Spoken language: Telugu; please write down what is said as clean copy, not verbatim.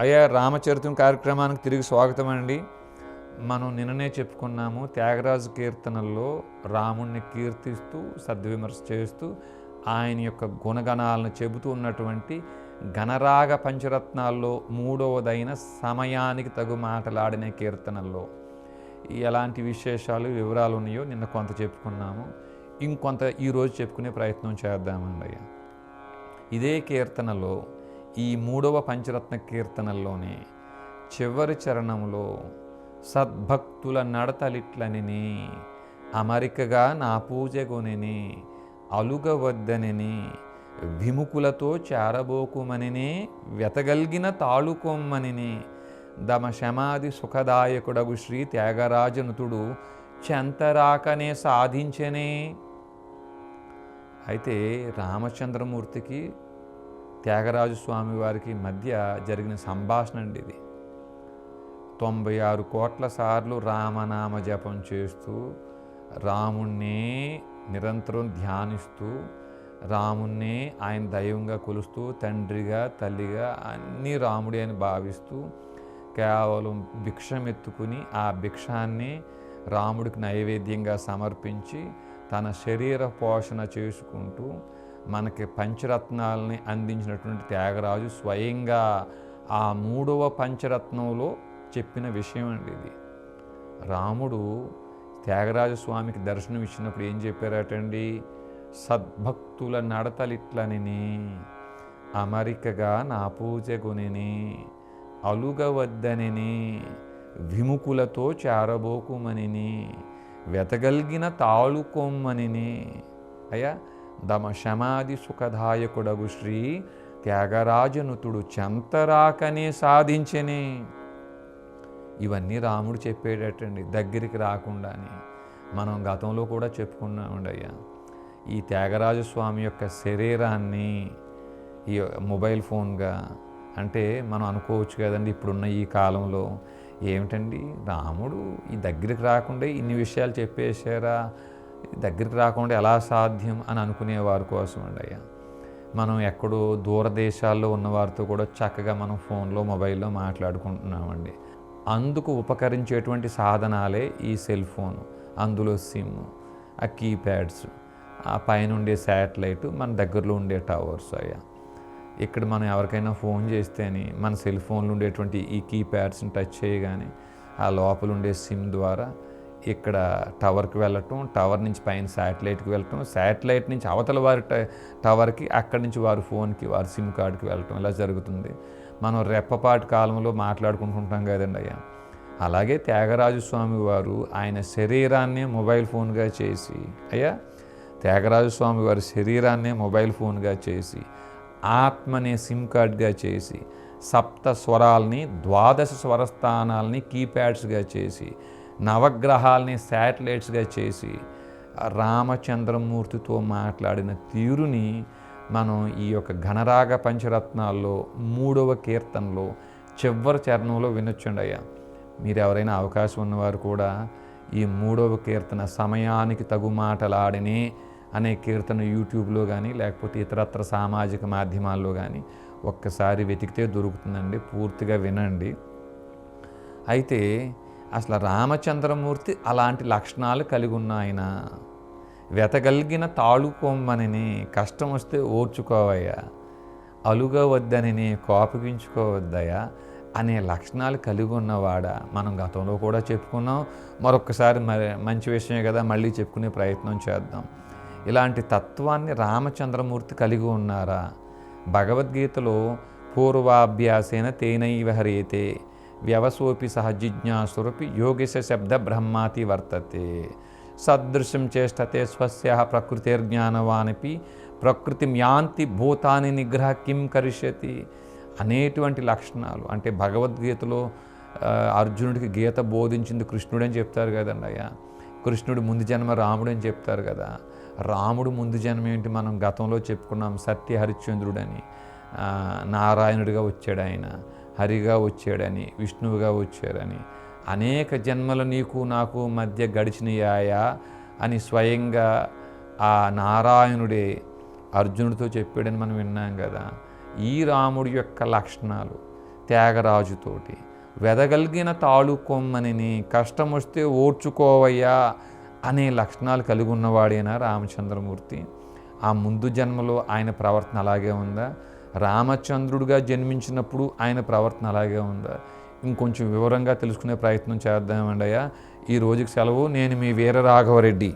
అయ్యా రామచరితం కార్యక్రమానికి తిరిగి స్వాగతం అండి. మనం నిన్ననే చెప్పుకున్నాము, త్యాగరాజు కీర్తనల్లో రాముణ్ణి కీర్తిస్తూ సద్విమర్శ చేస్తూ ఆయన యొక్క గుణగణాలను చెబుతూ ఉన్నటువంటి గణరాగ పంచరత్నాల్లో మూడవదైన సమయానికి తగు మాటలాడిన కీర్తనల్లో ఎలాంటి విశేషాలు వివరాలు ఉన్నాయో నిన్న కొంత చెప్పుకున్నాము. ఇంకొంత ఈరోజు చెప్పుకునే ప్రయత్నం చేద్దామండి. అయ్యా ఇదే కీర్తనలో ఈ మూడవ పంచరత్న కీర్తనల్లోనే చివరి చరణంలో సద్భక్తుల నడతలిట్లనిని అమరికగా నా పూజగొనిని అలుగవద్దనిని విముకులతో చారబోకుమనిని వెతగల్గిన తాళుకొమ్మనిని దమ శమాది సుఖదాయకుడగు శ్రీ త్యాగరాజనుతుడు చెంతరాకనే సాధించనే. అయితే రామచంద్రమూర్తికి త్యాగరాజు స్వామి వారికి మధ్య జరిగిన సంభాషణ అండి ఇది. 96 కోట్ల సార్లు రామనామ జపం చేస్తూ రాముణ్ణే నిరంతరం ధ్యానిస్తూ రాముణ్ణే ఆయన దైవంగా కొలుస్తూ తండ్రిగా తల్లిగా అన్నీ రాముడే అని భావిస్తూ కేవలం భిక్షమెత్తుకుని ఆ భిక్షాన్ని రాముడికి నైవేద్యంగా సమర్పించి తన శరీర పోషణ చేసుకుంటూ మనకి పంచరత్నాలని అందించినటువంటి త్యాగరాజు స్వయంగా ఆ మూడవ పంచరత్నంలో చెప్పిన విషయం అండి ఇది. రాముడు త్యాగరాజు స్వామికి దర్శనం ఇచ్చినప్పుడు ఏం చెప్పారటండి? సద్భక్తుల నడతలిట్లనిని అమరికగా నా పూజగునిని అలుగవద్దనిని విముకులతో చారబోకుమనిని వెతగల్గిన తాళుకొమ్మనిని. అయ్యా దమ శమాది సుఖదాయకుడగు శ్రీ త్యాగరాజనుతుడు చెంతరాకనే సాధించని. ఇవన్నీ రాముడు చెప్పేటట్టండి, దగ్గరికి రాకుండానే. మనం గతంలో కూడా చెప్పుకున్నామండి. అయ్యా ఈ త్యాగరాజు స్వామి యొక్క శరీరాన్ని ఈ మొబైల్ ఫోన్గా అంటే మనం అనుకోవచ్చు కదండి, ఇప్పుడున్న ఈ కాలంలో ఏమిటండి రాముడు ఈ దగ్గరికి రాకుండా ఇన్ని విషయాలు చెప్పేశారా, దగ్గరికి రాకుండా ఎలా సాధ్యం అని అనుకునేవారి కోసం అండి. అయ్యా మనం ఎక్కడో దూరదేశాల్లో ఉన్నవారితో కూడా చక్కగా మనం ఫోన్లో మొబైల్లో మాట్లాడుకుంటున్నామండి. అందుకు ఉపకరించేటువంటి సాధనాలే ఈ సెల్ ఫోను, అందులో సిమ్, ఆ కీప్యాడ్స్, ఆ పైన ఉండే శాటిలైట్, మన దగ్గరలో ఉండే టవర్స్. అయ్యా ఇక్కడ మనం ఎవరికైనా ఫోన్ చేస్తేనే మన సెల్ ఫోన్లో ఉండేటువంటి ఈ కీప్యాడ్స్ని టచ్ చేయగానే ఆ లోపల ఉండే సిమ్ ద్వారా ఇక్కడ టవర్కి వెళ్ళటం, టవర్ నుంచి పైన శాటిలైట్కి వెళ్ళటం, శాటిలైట్ నుంచి అవతల వారి టవర్కి, అక్కడి నుంచి వారి ఫోన్కి, వారి సిమ్ కార్డుకి వెళ్ళటం, ఇలా జరుగుతుంది. మనం రెప్పపాటి కాలంలో మాట్లాడుకుంటుంటాం కదండి. అయ్యా అలాగే త్యాగరాజు స్వామి వారు ఆయన శరీరాన్నే మొబైల్ ఫోన్గా చేసి, అయ్యా త్యాగరాజు స్వామి వారి శరీరాన్నే మొబైల్ ఫోన్గా చేసి, ఆత్మనే సిమ్ కార్డ్గా చేసి, సప్త స్వరాల్ని 12 స్వరస్థానాల్ని కీప్యాడ్స్గా చేసి, నవగ్రహాల్ని శాటిలైట్స్గా చేసి రామచంద్రమూర్తితో మాట్లాడిన తీరుని మనం ఈ యొక్క గణరాగ పంచరత్నాల్లో మూడవ కీర్తనలో చివరి చరణంలో వినొచ్చండి. అయ్యా మీరు ఎవరైనా అవకాశం ఉన్నవారు కూడా ఈ మూడవ కీర్తన సమయానికి తగు మాటలాడినే అనే కీర్తన యూట్యూబ్లో కానీ లేకపోతే ఇతరత్ర సామాజిక మాధ్యమాల్లో కానీ ఒక్కసారి వెతికితే దొరుకుతుందండి, పూర్తిగా వినండి. అయితే అసలు రామచంద్రమూర్తి అలాంటి లక్షణాలు కలిగి ఉన్న ఆయన. వెతగలిగిన తాళుకొమ్మని, కష్టం వస్తే ఓర్చుకోవయ్యా, అలుగవద్దనిని, కోపగించుకోవద్దయా అనే లక్షణాలు కలిగి ఉన్నవాడా. మనం గతంలో కూడా చెప్పుకున్నాం, మరొక్కసారి మంచి విషయమే కదా మళ్ళీ చెప్పుకునే ప్రయత్నం చేద్దాం. ఇలాంటి తత్వాన్ని రామచంద్రమూర్తి కలిగి ఉన్నారా? భగవద్గీతలో పూర్వాభ్యాసేన తేనైవ హరేతే వ్యవసోపి సహ జిజ్ఞాసురపి యోగిశ శబ్ద బ్రహ్మాతి వర్తతే సదృశం చేష్టతే స్వస్య ప్రకృతిర్జ్ఞానవానపి ప్రకృతి యాంతి భూతాని నిగ్రహ కిం కరిష్యతి అనేటువంటి లక్షణాలు. అంటే భగవద్గీతలో అర్జునుడికి గీత బోధించింది కృష్ణుడు అని చెప్తారు కదండి. అయ్యా కృష్ణుడు ముందు జన్మ రాముడు అని చెప్తారు కదా. రాముడు ముందు జన్మ ఏంటి? మనం గతంలో చెప్పుకున్నాం, సత్య హరిశ్చంద్రుడని, నారాయణుడిగా వచ్చాడు ఆయన, హరిగా వచ్చాడని, విష్ణువుగా వచ్చాడని, అనేక జన్మలు నీకు నాకు మధ్య గడిచినయాయా అని స్వయంగా ఆ నారాయణుడే అర్జునుడితో చెప్పాడని మనం విన్నాం కదా. ఈ రాముడి యొక్క లక్షణాలు త్యాగరాజుతోటి. వెదగలిగిన తాళుకొమ్మనిని, కష్టం వస్తే ఓర్చుకోవయ్యా అనే లక్షణాలు కలిగి ఉన్నవాడేనా రామచంద్రమూర్తి? ఆ ముందు జన్మలో ఆయన ప్రవర్తన అలాగే ఉందా? రామచంద్రుడిగా జన్మించినప్పుడు ఆయన ప్రవర్తన అలాగే ఉందా? ఇంకొంచెం వివరంగా తెలుసుకునే ప్రయత్నం చేద్దామండి అయ్యా. ఈ రోజుకి సెలవు. నేను మీ వీర రాఘవరెడ్డి.